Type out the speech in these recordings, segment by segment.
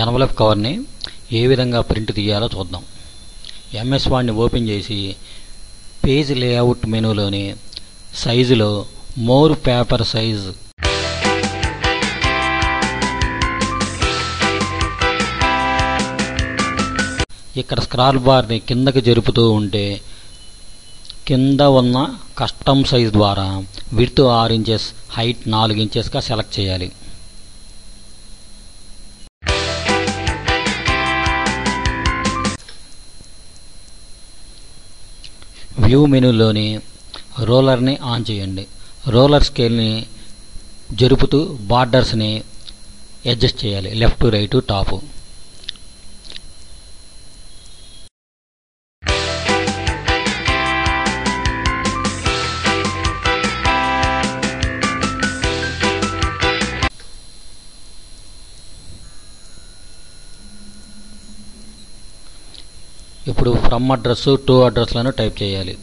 Envelope కవర్ని ఏ విధంగా print తీయాలో చూద్దాం. ఎంఎస్ వర్డ్ని ఓపెన్ చేసి పేజ్ లేఅవుట్ మెనూలోని సైజులో మోర్ పేపర్ సైజ్ ఇక్కడ స్క్రాల్ బార్ని కిందకి జరుపుతూ ఉంటే కింద ఉన్న కస్టమ్ సైజ్ ద్వారా విడ్త్ 6 ఇంచెస్, హైట్ 4 ఇంచెస్గా సెలెక్ట్ చేయాలి. వ్యూ మెనూలోని రోలర్ని ఆన్ చేయండి. రోలర్ స్కేల్ని జరుపుతూ బార్డర్స్ని అడ్జస్ట్ చేయాలి, లెఫ్ట్ రైట్ టాప్. ఇప్పుడు ఫ్రమ్ అడ్రస్ టు అడ్రస్లను టైప్ చేయాలి.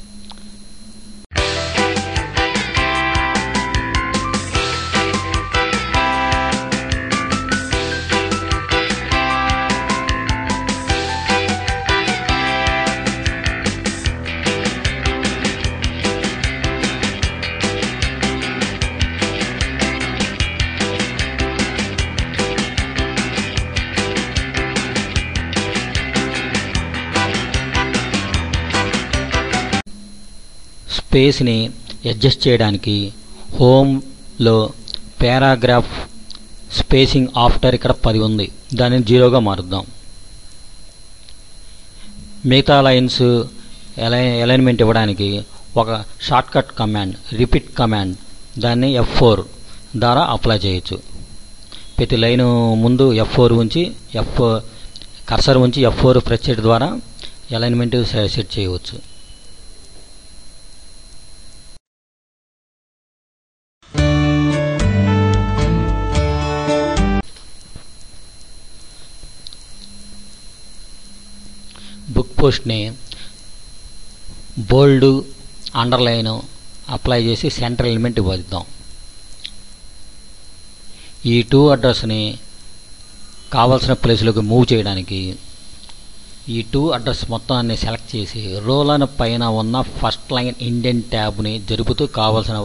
స్పేస్ని అడ్జస్ట్ చేయడానికి హోమ్లో పారాగ్రాఫ్ స్పేసింగ్ ఆఫ్టర్ ఇక్కడ 10 ఉంది, దానిని 0గా మారుద్దాం. మిగతా లైన్స్ అలైన్మెంట్ ఇవ్వడానికి ఒక షార్ట్కట్ కమాండ్ రిపీట్ కమాండ్, దాన్ని F4 ద్వారా అప్లై చేయొచ్చు. ప్రతి లైను ముందు F4 ఉంచి కర్సర్ ఉంచి F4 ప్రెస్ చేయడం ద్వారా అలైన్మెంట్ సెట్ చేయవచ్చు. బుక్ పోస్ట్ని బోల్డ్ అండర్లైన్ అప్లై చేసి సెంటర్ ఎలిమెంట్ ఇవ్వద్దాం. ఈ టు అడ్రస్ని కావాల్సిన ప్లేస్లోకి మూవ్ చేయడానికి ఈ టు అడ్రస్ మొత్తాన్ని సెలెక్ట్ చేసి రోలర్ పైన ఉన్న ఫస్ట్ లైన్ ఇండెంట్ ట్యాబ్ని జరుపుతూ కావాల్సిన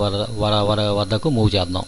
వద్దకు మూవ్ చేద్దాం.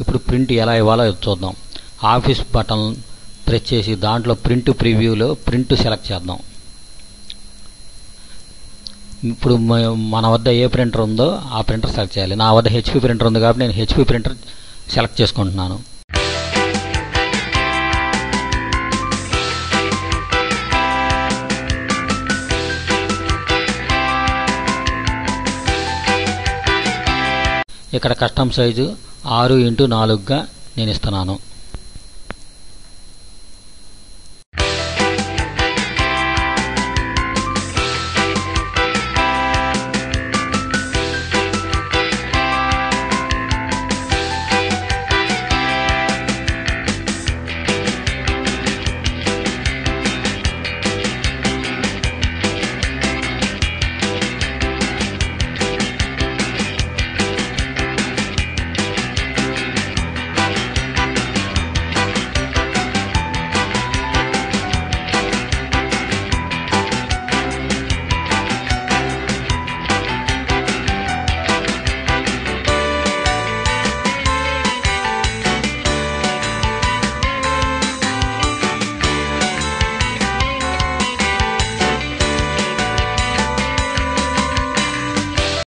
ఇప్పుడు ప్రింట్ ఎలా ఇవ్వాలో చూద్దాం. ఆఫీస్ బటన్ ప్రెస్ చేసి దాంట్లో ప్రింట్ ప్రివ్యూలో ప్రింట్ సెలెక్ట్ చేద్దాం. ఇప్పుడు మన వద్ద ఏ ప్రింటర్ ఉందో ఆ ప్రింటర్ సెలెక్ట్ చేయాలి. నా వద్ద HP ప్రింటర్ ఉంది కాబట్టి నేను HP ప్రింటర్ సెలెక్ట్ చేసుకుంటున్నాను. ఇక్కడ కస్టమ్ సైజు 6x4గా నేను ఇస్తున్నాను.